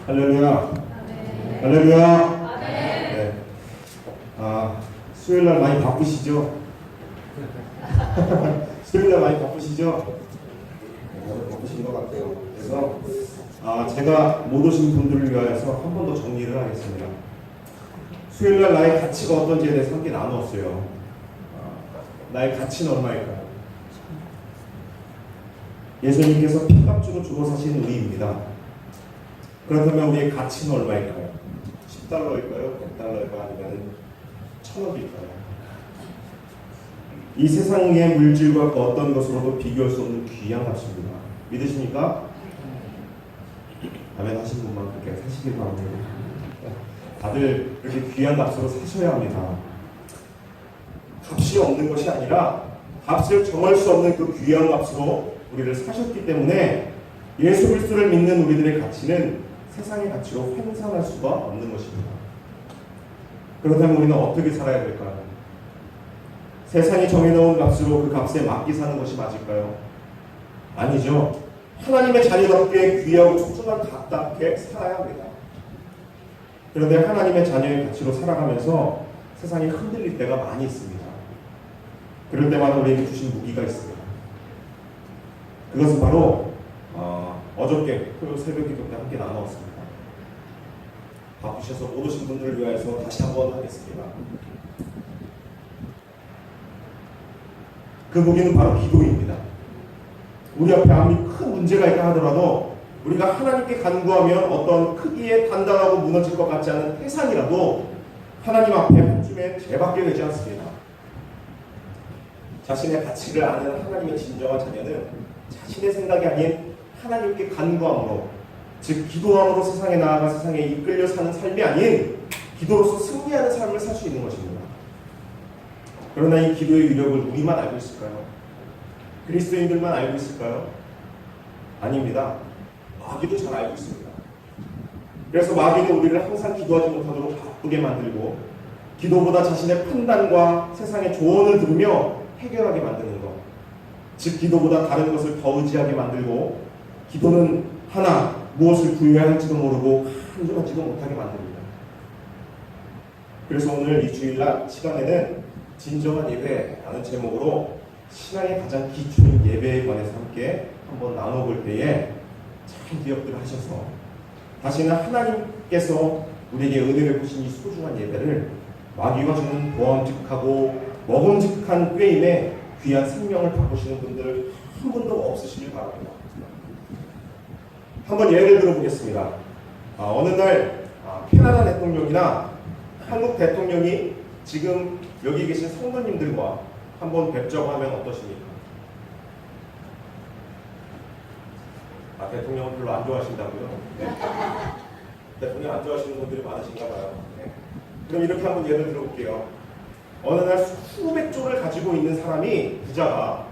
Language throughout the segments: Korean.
할렐루야. 할렐루야. 네. 수요일날 많이 바쁘시죠? 수요일날 많이 바쁘시죠? 다들 바쁘신 것 같아요. 그래서 제가 못 오신 분들을 위하여서 한 번 더 정리를 하겠습니다. 수요일날 나의 가치가 어떤지에 대해서 함께 나누었어요. 나의 가치는 얼마일까요? 예수님께서 피값 주고 죽어 사신 우리입니다. 그렇다면 우리의 가치는 얼마일까요? 10달러일까요? 100달러일까요? 아니면 1000억일까요? 이 세상의 물질과 그 어떤 것으로도 비교할 수 없는 귀한 값입니다. 믿으십니까? 아멘 하신 분만 그렇게 사시길 바랍니다. 다들 이렇게 귀한 값으로 사셔야 합니다. 값이 없는 것이 아니라 값을 정할 수 없는 그 귀한 값으로 우리를 사셨기 때문에 예수 그리스도를 믿는 우리들의 가치는 세상의 가치로 환산할 수가 없는 것입니다. 그렇다면 우리는 어떻게 살아야 될까요? 세상이 정해놓은 값으로 그 값에 맞게 사는 것이 맞을까요? 아니죠. 하나님의 자녀답게 귀하고 소중한 값답게 살아야 합니다. 그런데 하나님의 자녀의 가치로 살아가면서 세상이 흔들릴 때가 많이 있습니다. 그럴 때마다 우리에게 주신 무기가 있습니다. 그것은 바로 어저께 새벽 기도 때 함께 나누었습니다. 바쁘셔서 못 오신 분들을 위하여서 다시 한번 하겠습니다. 그 무기는 바로 기도입니다. 우리 앞에 아무리 큰 문제가 있다 하더라도 우리가 하나님께 간구하면 어떤 크기에 단단하고 무너질 것 같지 않은 태산이라도 하나님 앞에 한 줌에 재받게 되지 않습니다. 자신의 가치를 아는 하나님의 진정한 자녀는 자신의 생각이 아닌 하나님께 간구함으로, 즉 기도함으로 세상에 나아가 세상에 이끌려 사는 삶이 아닌 기도로서 승리하는 삶을 살 수 있는 것입니다. 그러나 이 기도의 위력을 우리만 알고 있을까요? 그리스도인들만 알고 있을까요? 아닙니다. 마귀도 잘 알고 있습니다. 그래서 마귀는 우리를 항상 기도하지 못하도록 바쁘게 만들고, 기도보다 자신의 판단과 세상의 조언을 들으며 해결하게 만드는 것, 즉 기도보다 다른 것을 더 의지하게 만들고, 기도는 하나 무엇을 구해야 할지도 모르고 간절하지도 못하게 만듭니다. 그래서 오늘 이 주일날 시간에는 진정한 예배라는 제목으로 신앙의 가장 기초인 예배에 관해서 함께 한번 나눠볼 때에 잘 기억들 하셔서 다시는 하나님께서 우리에게 은혜를 주신 이 소중한 예배를 마귀가 주는 보암직하고 먹음직한 꾀임에 귀한 생명을 바꾸시는 분들 한 분도 없으시길 바랍니다. 한번 예를 들어보겠습니다. 어느 날 캐나다 대통령이나 한국 대통령이 지금 여기 계신 성도님들과 한번 뵙자고 하면 어떠십니까? 대통령은 별로 안 좋아하신다고요? 네. 대통령 안 좋아하시는 분들이 많으신가 봐요. 네. 그럼 이렇게 한번 예를 들어볼게요. 어느 날 수백 조를 가지고 있는 사람이, 부자가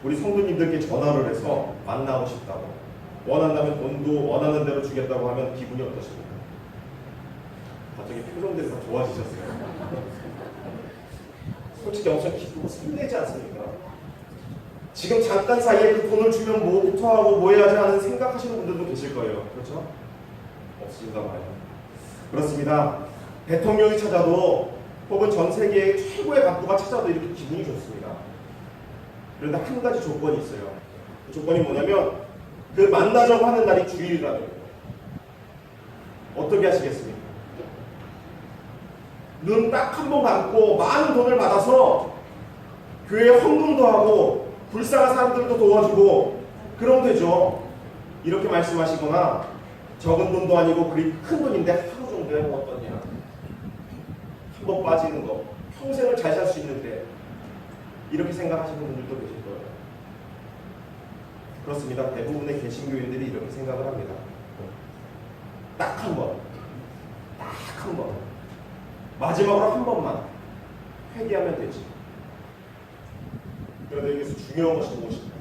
우리 성도님들께 전화를 해서 만나고 싶다고, 원한다면 돈도 원하는 대로 주겠다고 하면 기분이 어떠십니까? 갑자기 표정들이 다 좋아지셨어요. 솔직히 엄청 기쁘고 설레지 않습니까? 지금 잠깐 사이에 그 돈을 주면 뭐부터 하고 뭐 해야지 하는 생각하시는 분들도 계실 거예요. 그렇죠? 없으신가 봐요. 그렇습니다. 대통령이 찾아도, 혹은 전 세계의 최고의 간부가 찾아도 이렇게 기분이 좋습니다. 그런데 한 가지 조건이 있어요. 그 조건이 뭐냐면 그 만나자고 하는 날이 주일이라는 거예요. 어떻게 하시겠습니까? 눈 딱 한 번 감고 많은 돈을 받아서 교회에 헌금도 하고 불쌍한 사람들도 도와주고 그러면 되죠. 이렇게 말씀하시거나, 적은 돈도 아니고 그리 큰 돈인데 하루 정도에 뭐 어떠냐, 한 번 빠지는 거 평생을 잘 살 수 있는데, 이렇게 생각하시는 분들도 계실 거예요. 그렇습니다. 대부분의 개신교인들이 이렇게 생각을 합니다. 딱 한 번, 마지막으로 한 번만 회개하면 되지. 그런데 여기서 중요한 것이 무엇입니까?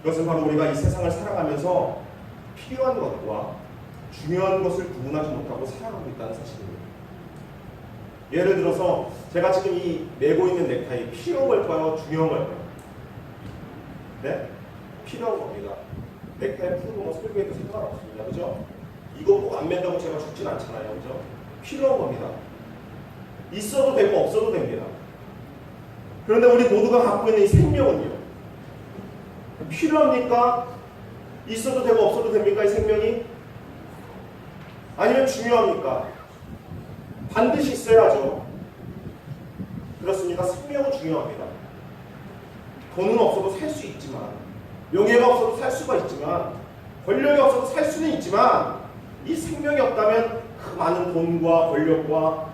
그것은 바로 우리가 이 세상을 살아가면서 필요한 것과 중요한 것을 구분하지 못하고 살아가고 있다는 사실입니다. 예를 들어서 제가 지금 이 메고 있는 넥타이 필요한 걸까요? 중요한 걸까요? 네? 필요한 겁니다. 넥타이 풀고 뭐 설교해도 상관없습니다. 그죠? 안 맨다고 제가 죽진 않잖아요. 그죠? 필요한 겁니다. 있어도 되고 없어도 됩니다. 그런데 우리 모두가 갖고 있는 이 생명은요. 필요합니까? 있어도 되고 없어도 됩니까? 이 생명이? 아니면 중요합니까? 반드시 있어야죠. 그렇습니다. 생명은 중요합니다. 돈은 없어도 살 수 있지만, 명예가 없어도 살 수가 있지만, 권력이 없어도 살 수는 있지만, 이 생명이 없다면 그 많은 돈과 권력과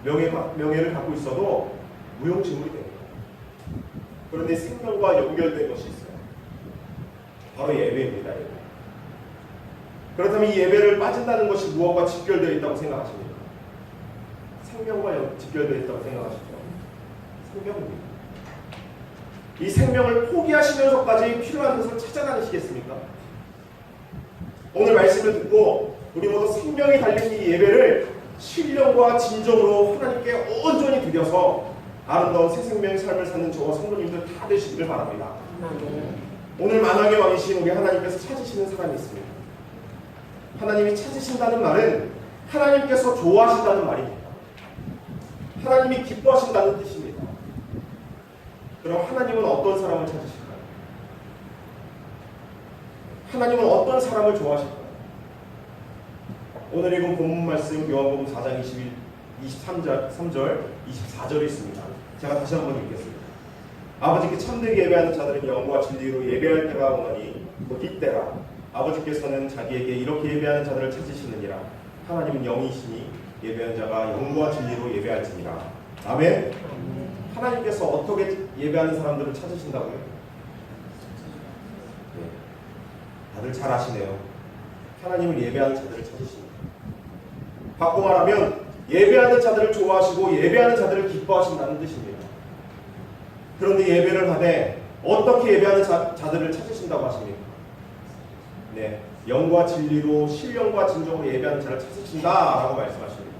명예를 갖고 있어도 무용지물이 됩니다. 그런데 생명과 연결된 것이 있어요. 바로 예배입니다. 예배. 그렇다면 이 예배를 빠진다는 것이 무엇과 직결되어 있다고 생각하십니까? 생명과 직결되어 있다고 생각하시죠? 생명입니다. 이 생명을 포기하시면서까지 필요한 것을 찾아다니시겠습니까? 오늘 말씀을 듣고 우리 모두 생명이 달린 이 예배를 신령과 진정으로 하나님께 온전히 드려서 아름다운 새 생명의 삶을 사는 저와 성도님들 다 되시기를 바랍니다. 오늘 만왕의 왕이신 우리 하나님께서 찾으시는 사람이 있습니다. 하나님이 찾으신다는 말은 하나님께서 좋아하신다는 말입니다. 하나님이 기뻐하신다는 뜻입니다. 그럼 하나님은 어떤 사람을 찾으실까요? 하나님은 어떤 사람을 좋아하실까요? 오늘 읽은 본문 말씀 요한복음 4장 23절, 24절에 있습니다. 제가 다시 한번 읽겠습니다. 아버지께 참되게 예배하는 자들은 영과 진리로 예배할 때가 오나니 곧 이때라. 아버지께서는 자기에게 이렇게 예배하는 자들을 찾으시느니라. 하나님은 영이시니 예배하는 자가 영과 진리로 예배할지니라. 아멘. 하나님께서 어떻게 예배하는 사람들을 찾으신다고요? 네. 다들 잘 아시네요. 하나님을 예배하는 자들을 찾으십니다. 바꿔 말하면 예배하는 자들을 좋아하시고 예배하는 자들을 기뻐하신다는 뜻입니다. 그런데 예배를 하되 어떻게 예배하는 자들을 찾으신다고 하십니까? 네, 영과 진리로 신령과 진정으로 예배하는 자를 찾으신다라고 말씀하십니다.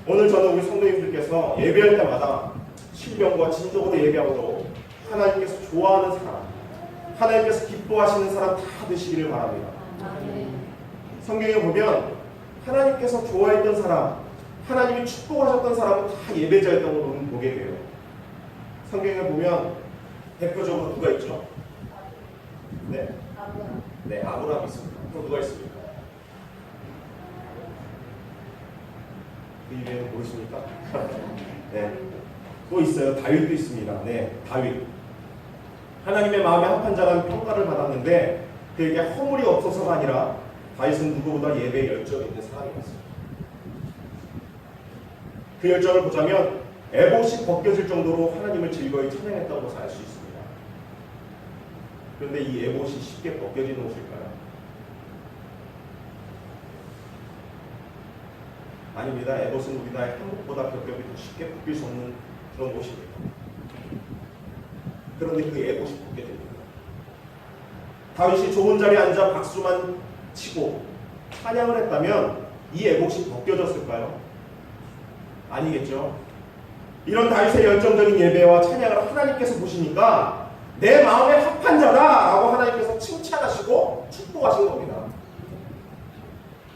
오늘 저는 우리 성도님들께서 예배할 때마다 신령과 진정으로 예배하도록 하나님께서 좋아하는 사람, 하나님께서 기뻐하시는 사람 다 되시기를 바랍니다. 성경에 보면 하나님께서 좋아했던 사람, 하나님이 축복하셨던 사람은 다 예배자였던 걸 보게 돼요. 성경에 보면 대표적으로 누가 있죠? 네, 네, 아브라함이 있습니다. 또 누가 있습니까? 그 이름은 모르십니까? 네, 또 있어요. 다윗도 있습니다. 네, 다윗. 하나님의 마음에 합한 자라는 평가를 받았는데 그에게 허물이 없어서가 아니라 다윗은 누구보다 예배에 열정이 있는 사람이었습니다. 그 열정을 보자면 에봇이 벗겨질 정도로 하나님을 즐거이 찬양했다는 것을 알 수 있습니다. 그런데 이 에봇이 쉽게 벗겨지는 옷일까요? 아닙니다. 에봇은 우리나라의 한국보다 겹겹이 더 쉽게 벗길 수 없는 그런 옷입니다. 그런데 그 에봇이 벗겨집니다. 다윗이 좋은 자리에 앉아 박수만 치고 찬양을 했다면 이 에봇이 벗겨졌을까요? 아니겠죠. 이런 다윗의 열정적인 예배와 찬양을 하나님께서 보시니까 내 마음에 합한 자다라고 하나님께서 칭찬하시고 축복하신 겁니다.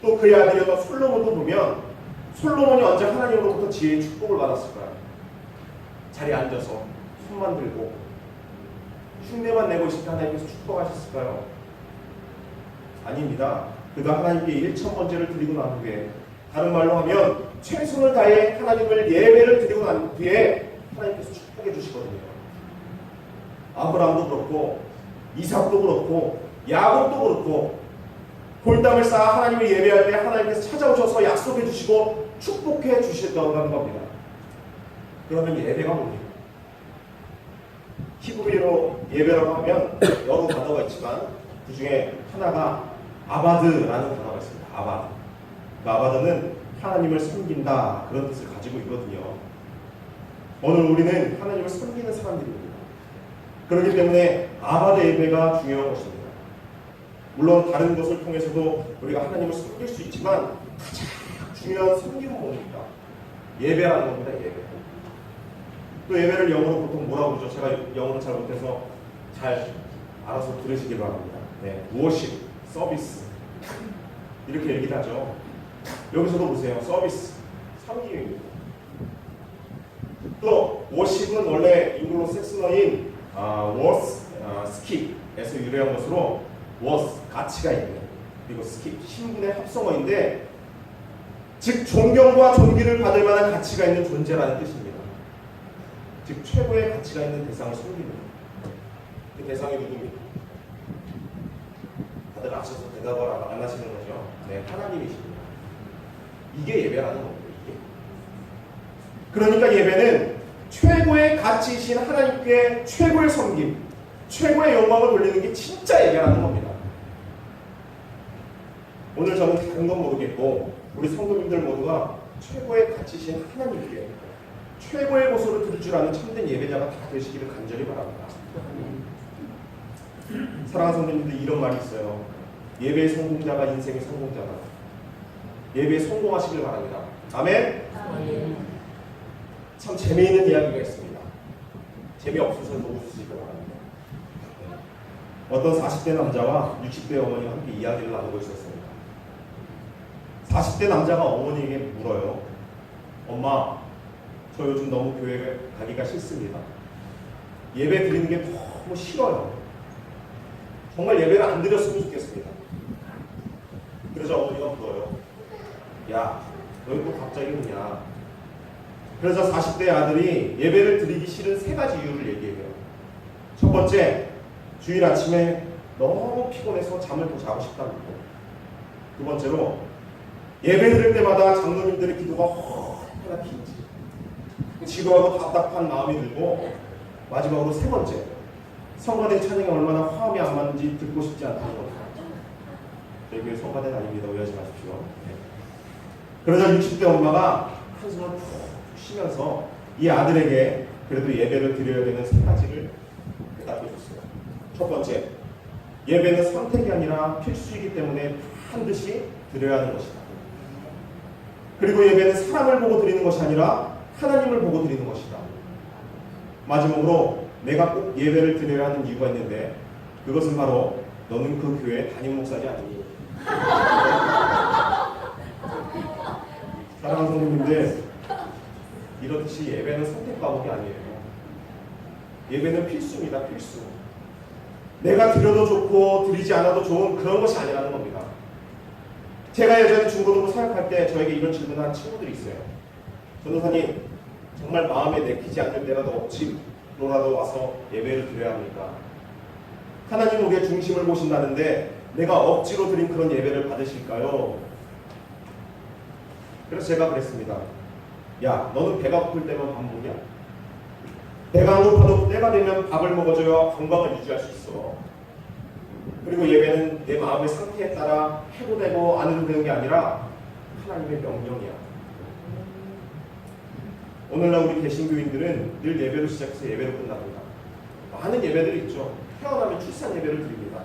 또 그의 아들이었던 솔로몬도 보면 솔로몬이 언제 하나님으로부터 지혜의 축복을 받았을까요? 자리에 앉아서 손만 들고 흉내만 내고 있을 때 하나님께서 축복하셨을까요? 아닙니다. 그가 하나님께 1,000번째를 드리고 난 후에, 다른 말로 하면 최선을 다해 하나님을 예배를 드리고 난 뒤에 하나님께서 축복해 주시거든요. 아브라함도 그렇고 이삭도 그렇고 야곱도 그렇고 볼담을 쌓아 하나님을 예배할 때 하나님께서 찾아오셔서 약속해 주시고 축복해 주시던 겁니다. 그러면 예배가 뭡니까? 히브리어로 예배라고 하면 여러 단어가 있지만 그 중에 하나가 아바드라는 단어가 있습니다. 아바드. 그 아바드는 하나님을 섬긴다, 그런 뜻을 가지고 있거든요. 오늘 우리는 하나님을 섬기는 사람들입니다. 그렇기 때문에 아바드 예배가 중요한 것입니다. 물론 다른 것을 통해서도 우리가 하나님을 섬길 수 있지만 가장 중요한 섬김은 뭡니까? 예배라는 겁니다. 예배. 또 예배를 영어로 보통 뭐라고 그러죠? 제가 영어를 잘 못해서 잘 알아서 들으시기 바랍니다. 네, 워십, 서비스. 이렇게 얘기를 하죠. 여기서도 보세요. 서비스, 섬김입니다. 또 워십은 원래 잉글로 색슨어인 워스, 스킵에서 유래한 것으로 워스, 가치가 있는, 그리고 스킵, 신분의 합성어인데 즉 존경과 존귀를 받을 만한 가치가 있는 존재라는 뜻입니다. 즉 최고의 가치가 있는 대상을 섬깁니다. 그 대상이 누굽니까? 다들 아셔서 대답을 안 하시는 거죠? 네, 하나님이십니다. 이게 예배라는 겁니다. 이게. 그러니까 예배는 최고의 가치이신 하나님께 최고의 섬김, 최고의 영광을 돌리는 게 진짜 예배라는 겁니다. 오늘 저는 다른 건 모르겠고 우리 성도님들 모두가 최고의 가치이신 하나님께 최고의 고소를 들을 줄 아는 참된 예배자가 다 되시기를 간절히 바랍니다. 사랑하는 성도님들, 이런 말이 있어요. 예배의 성공자가 인생의 성공자다. 예배에 성공하시길 바랍니다. 아멘? 참 재미있는 이야기가 있습니다. 재미없으셔도 웃으시길 바랍니다. 어떤 40대 남자와 60대 어머니와 함께 이야기를 나누고 있었습니다. 40대 남자가 어머니에게 물어요. 엄마, 저 요즘 너무 교회 가기가 싫습니다. 예배 드리는 게 너무 싫어요. 정말 예배를 안 드렸으면 좋겠습니다. 그래서 어머니가 물어요. 야, 너희 또 갑자기 그냐? 그래서 40대 아들이 예배를 드리기 싫은 3가지 이유를 얘기해요. 첫 번째, 주일 아침에 너무 피곤해서 잠을 더 자고 싶다는 거. 두 번째로, 예배 드릴 때마다 장로님들의 기도가 얼마나 긴지 지루하고 답답한 마음이 들고, 마지막으로 3번째, 성가대 찬양이 얼마나 화음이 안 맞는지 듣고 싶지 않다는 겁니다. 저희 교회 성가대는 아닙니다. 오해하지 마십시오. 네. 그러자 60대 엄마가 한숨을 푹 쉬면서 이 아들에게 그래도 예배를 드려야 되는 3가지를 대답해 줬어요. 첫 번째, 예배는 선택이 아니라 필수이기 때문에 반드시 드려야 하는 것이다. 그리고 예배는 사람을 보고 드리는 것이 아니라 하나님을 보고 드리는 것이다. 마지막으로 내가 꼭 예배를 드려야 하는 이유가 있는데 그것은 바로 너는 그 교회 담임 목사지 않니? 사랑하는 성도님들, 이렇듯이 예배는 선택 과목이 아니에요. 예배는 필수입니다. 필수. 내가 드려도 좋고 드리지 않아도 좋은 그런 것이 아니라는 겁니다. 제가 예전에 중고등부 사역할 때 저에게 이런 질문을 한 친구들이 있어요. 전도사님, 정말 마음에 내키지 않는 때라도 억지로라도 와서 예배를 드려야 합니까? 하나님은 우리의 중심을 보신다는데 내가 억지로 드린 그런 예배를 받으실까요? 그래서 제가 그랬습니다. 야, 너는 배가 고플 때만 밥 먹냐? 배가 안 고파도 때가 되면 밥을 먹어줘야 건강을 유지할 수 있어. 그리고 예배는 내 마음의 상태에 따라 해도 되고 안 해도 되는 게 아니라 하나님의 명령이야. 오늘날 우리 개신교인들은 늘 예배로 시작해서 예배로 끝납니다. 많은 예배들이 있죠. 태어나면 출산 예배를 드립니다.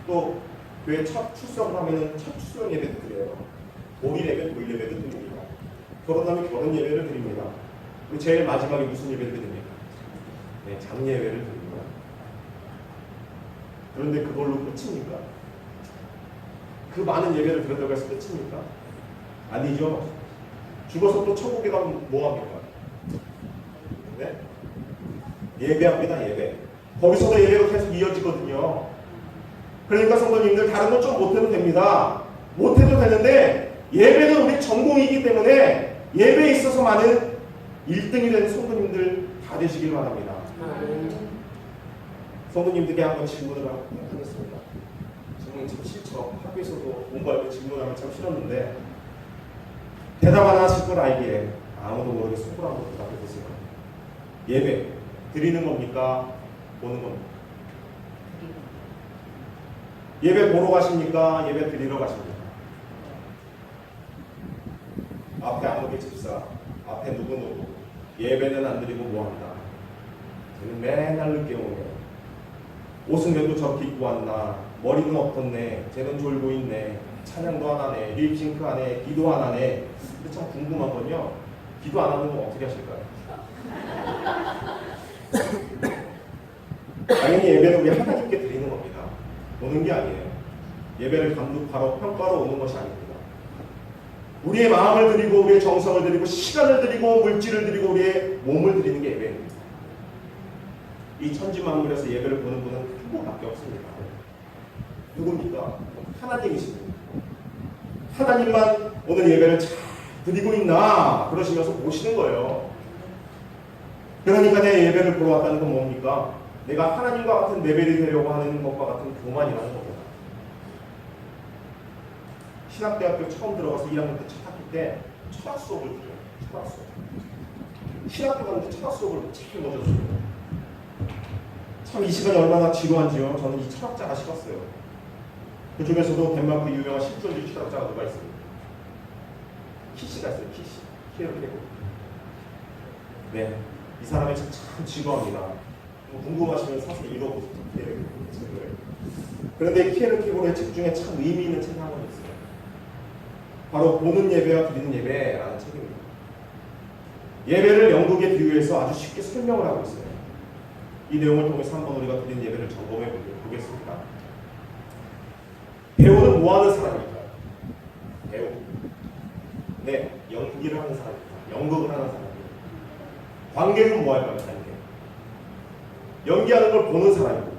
또 교회 첫 출석을 하면 첫 출석 예배도 드려요. 돌일 예배, 돌 예배도 드립니다. 결혼하면 결혼 예배를 드립니다. 그리고 제일 마지막에 무슨 예배를 드립니까? 네, 장례예배를 드립니다. 그런데 그걸로 끝입니까? 그 많은 예배를 드렸다고 해서 끝입니까? 아니죠. 죽어서 또 천국에 가면 뭐합니까? 네? 예배합니다. 예배. 거기서도 예배가 계속 이어지거든요. 그러니까 성도님들, 다른 건 좀 못해도 됩니다. 못해도 되는데 예배는 우리 전공이기 때문에 예배에 있어서 많은 1등이 되는 성도님들 다 되시길 바랍니다. 성도님들께 한번 질문을 하겠습니다. 질문 참 싫죠. 학교에서도 공부할 때 질문하면 참 싫었는데 대답 안 하실 걸 알기에 아무도 모르게 속으로 한번 대답해 보세요. 예배 드리는 겁니까? 보는 겁니까? 예배 보러 가십니까? 예배 드리러 가십니까? 앞에 아무개 집사, 앞에 누구 예배는 안 드리고 뭐한다? 쟤는 맨날 늦게 오네. 옷은 왜 또 저렇게 입고 왔나? 머리는 어떻네? 쟤는 졸고 있네. 찬양도 안 하네. 립싱크 안 해. 기도 안 하네. 근데 참 궁금한 건요, 기도 안 하는 건 어떻게 하실까요? 당연히 예배는 우리 하나님께 드리는 겁니다. 보는 게 아니에요. 예배를 감독하러 평가로 오는 것이 아닙니다. 우리의 마음을 드리고 우리의 정성을 드리고 시간을 드리고 물질을 드리고 우리의 몸을 드리는 게 예배입니다. 이 천지만물에서 예배를 보는 분은 한 분밖에 없습니다. 누굽니까? 하나님이십니다. 하나님만 오늘 예배를 잘 드리고 있나 그러시면서 보시는 거예요. 그러니까 내 예배를 보러 왔다는 건 뭡니까? 내가 하나님과 같은 레벨이 되려고 하는 것과 같은 교만이라는 겁니다. 신학대학교 처음 들어가서 1학년 때 첫 학기 때 철학 수업을 들어요. 철학 수업. 신학교 가는데 철학 수업을 제일 먼저 들어요. 참 이 시간이 얼마나 지루한지요. 저는 이 철학자가 싫었어요. 그 중에서도 덴마크 유명한 실존주의 철학자가 누가 있습니다. 키시가 있어요. 키에르케고르. 네, 이 사람이 참 지루합니다. 궁금하시면 사서 읽어보세요. 그런데 키에르케고르의 책 중에 참 의미 있는 책이 한 권 있어요. 바로 보는 예배와 드리는 예배라는 책입니다. 예배를 영국에 비유해서 아주 쉽게 설명을 하고 있어요. 이 내용을 통해서 한번 우리가 드리는 예배를 점검해 보겠습니다. 배우는 뭐 하는 사람일까요? 배우. 네, 연기를 하는 사람입니다. 연극을 하는 사람입니다. 관객은 뭐 할까요? 관객. 연기하는 걸 보는 사람입니다.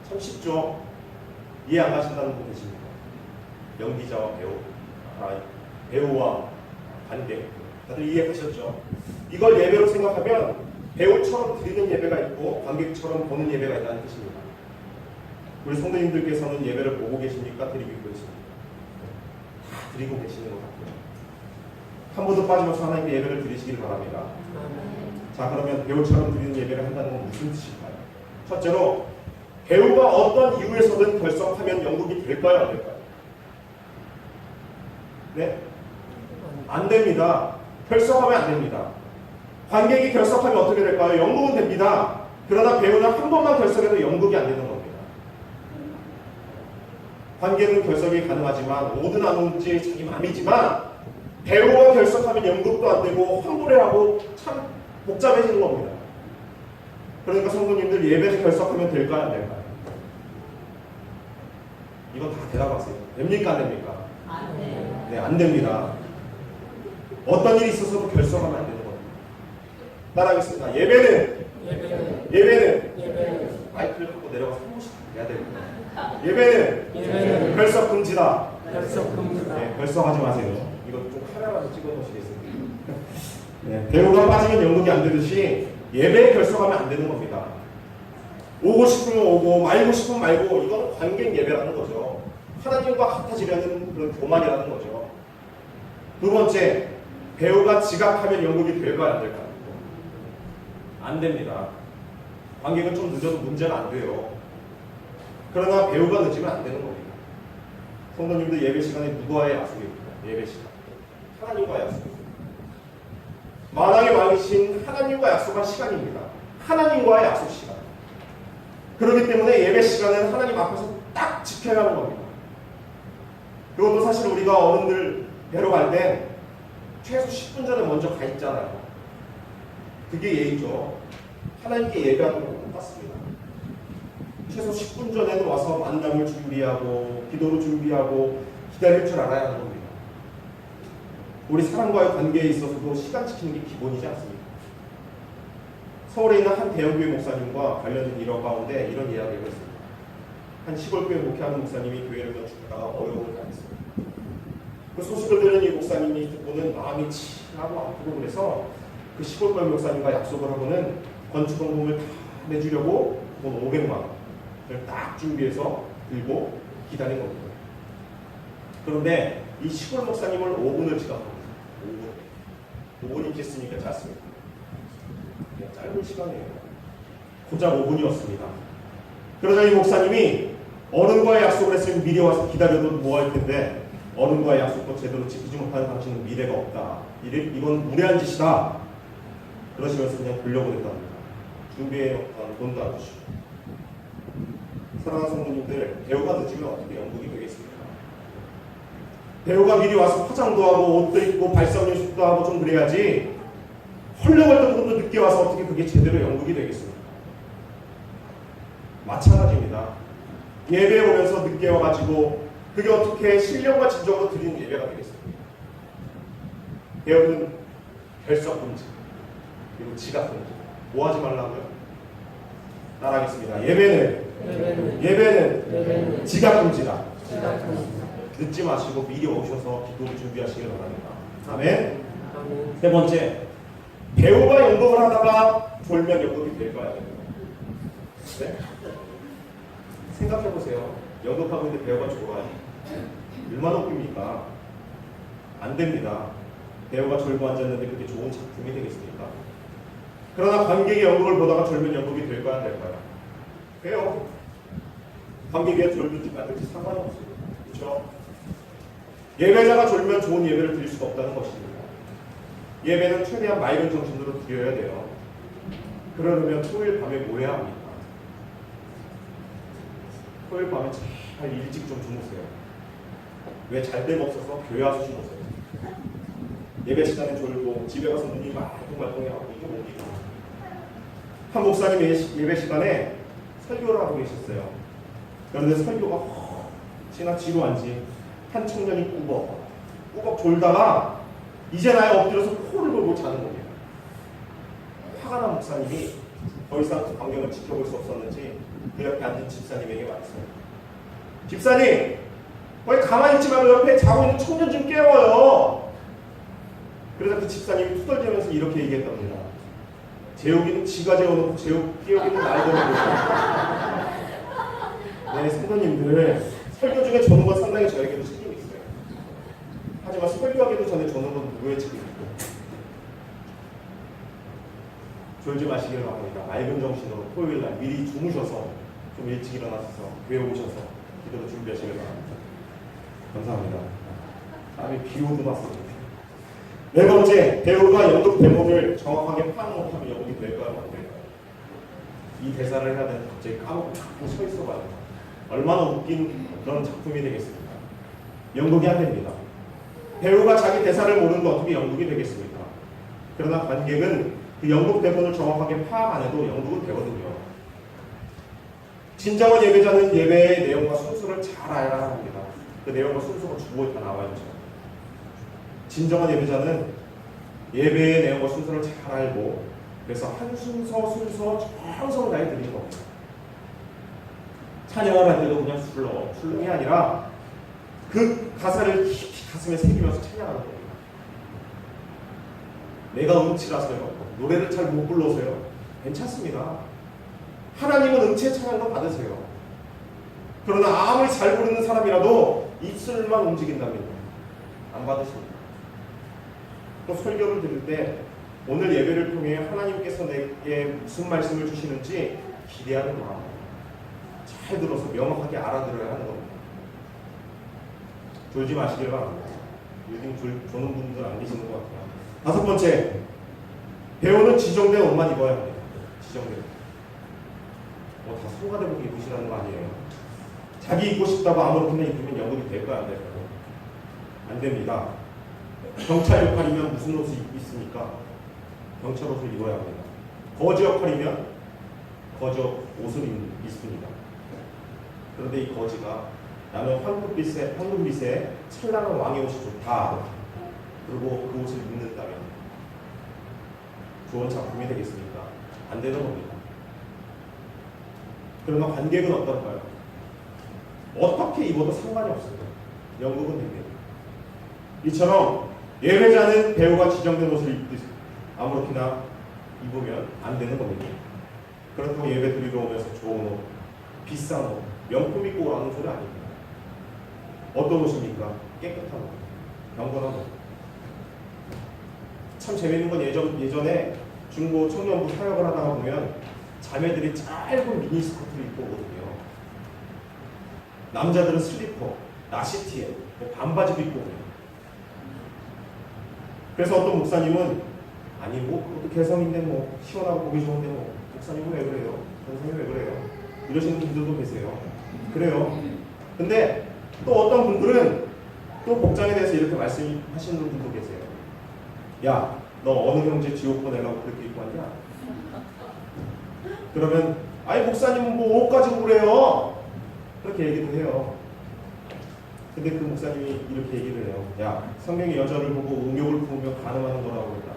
참 쉽죠? 이해 안 가신다는 분 계십니까? 연기자와 배우와 관객. 다들 이해하셨죠? 이걸 예배로 생각하면 배우처럼 드리는 예배가 있고 관객처럼 보는 예배가 있다는 뜻입니다. 우리 성도님들께서는 예배를 보고 계십니까? 드리고 계십니까? 다 드리고 계시는 것 같고요. 한 번도 빠짐없이 하나님께 예배를 드리시길 바랍니다. 자, 그러면 배우처럼 드리는 예배를 한다는 건 무슨 뜻일까요? 첫째로 배우가 어떤 이유에서든 결석하면 연극이 될까요? 안 될까요? 네? 안 됩니다. 결석하면 안 됩니다. 관객이 결석하면 어떻게 될까요? 연극은 됩니다. 그러나 배우는 한 번만 결석해도 연극이 안 되는 겁니다. 관객은 결석이 가능하지만 오든 안 오든지 자기 마음이지만 배우가 결석하면 연극도 안 되고 환불해하고 참 복잡해지는 겁니다. 그러니까 성도님들 예배를 결석하면 될까요? 안 될까요? 이건 다 대답하세요. 됩니까? 안 됩니까? 안 돼요. 네, 안 됩니다. 어떤 일이 있어서도 결석하면 안 되는 겁니다. 따라하겠습니다. 예배는 마이크를 갖고 내려가서 한 번씩 해야 됩니다. 예배는 결석 금지다. 네, 결석하지 마세요. 이거 좀 카메라로 찍어 놓으시겠습니까? 네, 배우가 빠지면 연극이 안 되듯이 예배에 결석하면 안 되는 겁니다. 오고 싶으면 오고 말고 싶으면 말고 이건 관객 예배라는 거죠. 하나님과 같아지려는 그런 교만이라는 거죠. 두 번째, 배우가 지각하면 연극이 될까요? 안 될까요? 안 됩니다. 관객은 좀 늦어도 문제가 안 돼요. 그러나 배우가 늦으면 안 되는 겁니다. 성도님들 예배 시간에 누구와의 약속입니까? 예배 시간. 하나님과의 약속입니다. 만왕의 왕이신 하나님과 약속한 시간입니다. 하나님과의 약속 시간. 그렇기 때문에 예배 시간은 하나님 앞에서 딱 지켜야 하는 겁니다. 그것도 사실 우리가 어른들 뵈러 갈 때 최소 10분 전에 먼저 가 있잖아요. 그게 예의죠. 하나님께 예배하는 것과 똑같습니다. 최소 10분 전에는 와서 만남을 준비하고 기도를 준비하고 기다릴 줄 알아야 하는 겁니다. 우리 사람과의 관계에 있어서도 시간 지키는 게 기본이지 않습니까? 서울에 있는 한 대형교회 목사님과 관련된 일화 가운데 이런 이야기가 있습니다. 한 시골교회 목회하는 목사님이 교회를 건축하다가 어려움을 당했어요. 그 소식을 들은 이 목사님이 듣고는 마음이 칠하고 아프고 그래서 그 시골교회 목사님과 약속을 하고는 건축원금을 다 내주려고 돈 500만 원을 딱 준비해서 들고 기다린 겁니다. 그런데 이 시골 목사님을 5분을 지각합니다. 5분이 됐으니까 짧습니다. 그냥 짧은 시간이에요. 고작 5분이었습니다. 그러자 이 목사님이 어른과의 약속을 했으면 미리 와서 기다려도 뭐 할 텐데 어른과의 약속도 제대로 지키지 못하는 당신은 미래가 없다. 이건 무례한 짓이다. 그러시면서 그냥 돌려보냈답니다. 준비해놓던 돈도 안 주시고. 사랑하는 성도님들, 배우가 늦으면 어떻게 연극이 되겠습니까? 배우가 미리 와서 화장도 하고 옷도 입고 발성 연습도 하고 좀 그래야지 헐레벌떡 정도 늦게 와서 어떻게 그게 제대로 연극이 되겠습니까? 마찬가지입니다. 예배에 오면서 늦게 와가지고 그게 어떻게 신령과 진정으로 드리는 예배가 되겠습니까? 배우는 결석금지 그리고 지각금지. 뭐 하지 말라고요? 따라하겠습니다. 예배는 지각금지다. 늦지 마시고 미리 오셔서 기도를 준비하시길 바랍니다. 아멘. 세 번째, 배우가 연극을 하다가 졸면 연극이 될까요? 네? 생각해보세요. 연극하고 있는데 배우가 졸아요. 얼마나 웃깁니까? 안 됩니다. 배우가 졸고 앉았는데 그게 좋은 작품이 되겠습니까? 그러나 관객이 연극을 보다가 졸면 연극이 될까요? 안 될까요? 돼요. 관객이 졸든지 말든지 상관이 없어요. 그렇죠? 예배자가 졸면 좋은 예배를 드릴 수가 없다는 것입니다. 예배는 최대한 맑은 정신으로 드려야 돼요. 그러려면 토요일 밤에 뭐 해야 합니까? 토요일 밤에 잘 일찍 좀 주무세요. 왜 잘 데가 없어서 교회 와서 주무세요. 예배 시간에 졸고 집에 가서 눈이 말똥말똥해하고 이게 뭡니까? 한 목사님이 예배 시간에 설교를 하고 계셨어요. 그런데 설교가 지나치루한지 한 청년이 꾸벅 졸다가 이제 나의 엎드려서 코를 골고 자는 겁니다. 화가 난 목사님이 더 이상 그 광경을 지켜볼 수 없었는지 그 옆에 앉은 집사님에게 말했어요. 집사님, 왜 가만히 있지 말고 옆에 자고 있는 청년 좀 깨워요. 그래서 그 집사님이 투덜대면서 이렇게 얘기했답니다. 재욱이는 지가 재워놓고 깨우기는 날 재워놓고. 네, 성도님들, 설교 중에 조는 건 상당히 저에게도 책임이 있어요. 하지만 설교하기도 전에 조는 건 누구의 책임입니까? 졸지 마시길 바랍니다. 맑은 정신으로 토요일날 미리 주무셔서 좀 일찍 일어나셔서 교회 오셔서 기도를 준비하시길 바랍니다. 감사합니다. 다음에 비오도 왔습니다. 네 번째, 배우가 연극 대본을 정확하게 파악 못하면 연극이 될까요? 안 될까요? 이 대사를 해야 되는데 갑자기 까먹고 자꾸 서 있어봐요. 얼마나 웃긴 그런 작품이 되겠습니까? 연극이 안 됩니다. 배우가 자기 대사를 모르는데 어떻게 연극이 되겠습니까? 그러나 관객은 그 연극 대본을 정확하게 파악 안 해도 연극은 되거든요. 진정한 예배자는 예배의 내용과 순서를 잘 알아야 합니다. 그 내용과 순서가 주보에 다 나와 있죠. 진정한 예배자는 예배의 내용과 순서를 잘 알고 그래서 한 순서 정성을 다해 드리는 겁니다. 찬양을 할 때도 그냥 술렁이 아니라 그 가사를 깊이 가슴에 새기면서 찬양하는 겁니다. 내가 음치라서요. 노래를 잘 못 불러서요. 괜찮습니다. 하나님은 음치의 찬양도 받으세요. 그러나 아무리 잘 부르는 사람이라도 입술만 움직인다면 안 받으십니다. 또 설교를 들을 때 오늘 예배를 통해 하나님께서 내게 무슨 말씀을 주시는지 기대하는 마음 잘 들어서 명확하게 알아들어야 하는 겁니다. 졸지 마시길 바랍니다. 요즘 조는 분들 안 계시는 것 같아요. 다섯 번째, 배우는 지정된 옷만 입어야 합니다. 지정된 옷. 다 성가대복 입으시라는 거 아니에요. 자기 입고 싶다고 아무렇게나 입으면 연극이 될까요? 안 될까요? 안 됩니다. 경찰 역할이면 무슨 옷을 입고 있습니까? 경찰 옷을 입어야 합니다. 거지 역할이면 거지 옷을 입습니다. 그런데 이 거지가 나는 황금빛의 찬란한 왕의 옷이 좋다. 그리고 그 옷을 입는다면 좋은 작품이 되겠습니까? 안 되는 겁니다. 그러나 관객은 어떨까요? 어떻게 입어도 상관이 없습니다. 연극은 됩니다. 이처럼 예배자는 배우가 지정된 옷을 입듯이 아무렇게나 입으면 안 되는 겁니다. 그렇다고 예배 드리러 오면서 좋은 옷, 비싼 옷, 명품 입고 오라는 소리 아닙니다. 어떤 옷입니까? 깨끗한 옷, 경건한 옷. 참 재밌는 건 예전에 중고 청년부 사역을 하다가 보면 자매들이 짧은 미니스커트를 입고 오거든요. 남자들은 슬리퍼, 나시티에 반바지도 입고 오거든요. 그래서 어떤 목사님은 아니 뭐 그것도 개성인데 뭐 시원하고 보기 좋은데 뭐 목사님은 왜 그래요? 선생님 왜 그래요? 이러시는 분들도 계세요. 그래요. 근데 또 어떤 분들은 또 복장에 대해서 이렇게 말씀하시는 분도 계세요. 야, 너 어느 형제 지옥 보내려고 그렇게 입고 왔냐? 그러면 아니 목사님은 뭐 옷 가지고 그래요? 그렇게 얘기도 해요. 근데 그 목사님이 이렇게 얘기를 해요. 야, 성경이 여자를 보고 음욕을 품으며 간음하는 거라고 했다.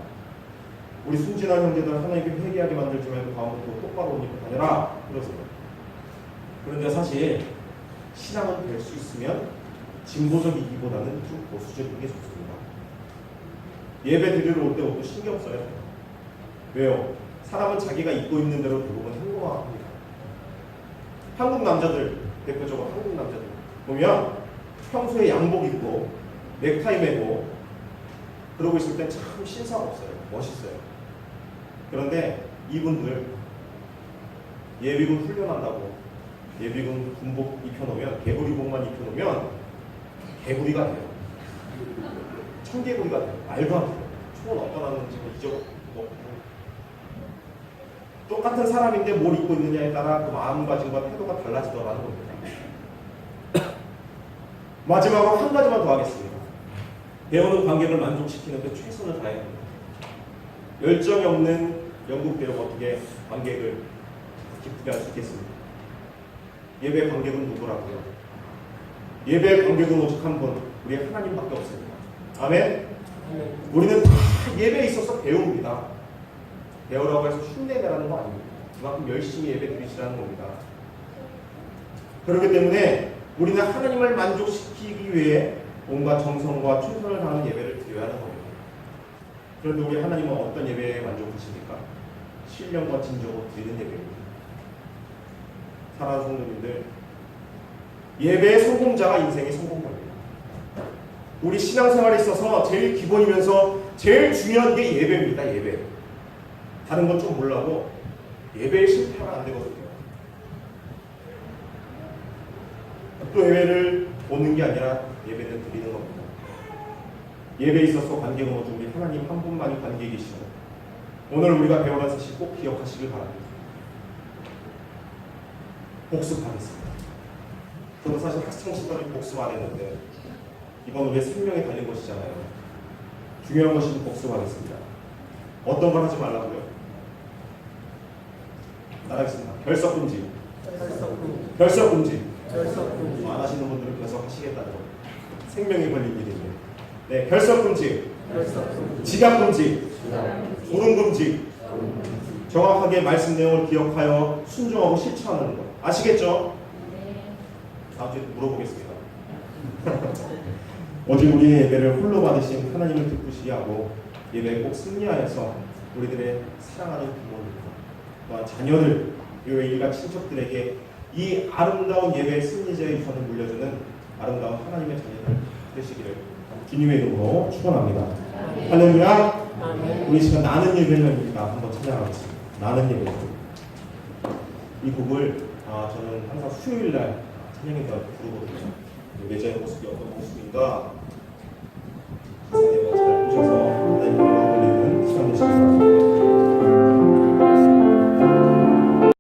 우리 순진한 형제들 하나님께 회개하게 만들지 말고 가운데도 똑바로 옷 입고 다녀라. 그러세요. 그런데 사실 신앙은 될 수 있으면 진보적이기보다는 좀 보수적인 게 좋습니다. 예배 드리러 올 때 옷도 신경 써요. 왜요? 사람은 자기가 입고 있는 대로 대부분 행동합니다. 한국 남자들, 대표적으로 한국 남자들 보면 평소에 양복 입고 넥타이 매고 그러고 있을 땐 참 신사가 없어요. 멋있어요. 그런데 이분들 예비군 훈련한다고 예비군 군복 입혀놓으면 개구리복만 입혀놓으면 개구리가 돼요. 청개구리가 돼요. 말도 안 돼요. 총은 어디다 놨는지 잊어먹고 똑같은 사람인데 뭘 입고 있느냐에 따라 그 마음가짐과 태도가 달라지더라는 겁니다. 마지막으로 한 가지만 더 하겠습니다. 배우는 관객을 만족시키는 데 최선을 다해야 합니다. 열정이 없는 연극 배우가 어떻게 관객을 기쁘게 할 수 있겠습니까? 예배 관객은 누구라고요? 예배 관객은 오직 한 분, 우리 하나님밖에 없습니다. 아멘? 우리는 다 예배에 있어서 배웁니다. 배우라고 해서 흉내내라는 거 아닙니다. 그만큼 열심히 예배 드리시라는 겁니다. 그렇기 때문에 우리는 하나님을 만족시키기 위해 온갖 정성과 최선을 다하는 예배를 드려야 하는 겁니다. 그런데 우리 하나님은 어떤 예배에 만족하십니까? 신령과 진정으로 드리는 예배입니다. 사랑하는 성도님들, 예배의 성공자가 인생의 성공자입니다. 우리 신앙생활에 있어서 제일 기본이면서 제일 중요한 게 예배입니다. 예배. 다른 건 좀 몰라도 예배에 실패하면 안 되거든요. 또 예배를 오는 게 아니라 예배를 드리는 겁니다. 예배에 있어서 관객은 모두 우리 하나님 한 분만이 관객이시고 오늘 우리가 배워간 사실 꼭 기억하시길 바랍니다. 복습하겠습니다. 저도 사실 학창시절에 복습 안 했는데 이건 우리의 생명에 달린 것이잖아요. 중요한 것이 복습하겠습니다. 어떤 걸 하지 말라고요? 나가겠습니다. 결석금지. 결석금지. 안 하시는 분들은 계속 하시겠다는 거. 생명이 걸린 일인데. 네, 결석금지. 지각금지. 불응금지. 정확하게 말씀 내용을 기억하여 순종하고 실천하는 것. 아시겠죠? 다음 주에 물어보겠습니다. 오직 우리의 예배를 홀로 받으신 하나님을 기쁘시게 하고 예배에 꼭 승리하여서 우리들의 사랑하는 부모님 또한 자녀들 그리고 일가 친척들에게 이 아름다운 예배의 승리자의 유산을 물려주는 아름다운 하나님의 자녀들 되시기를 주님의 이름으로 축원합니다. 할렐루야. 우리 시간 나는 예배입니다. 한번 찬양하겠습니다. 나는 예배. 이 곡을 저는 항상 수요일날 찬양에서 부르거든요. 예배자의 모습이 어떤 모습인가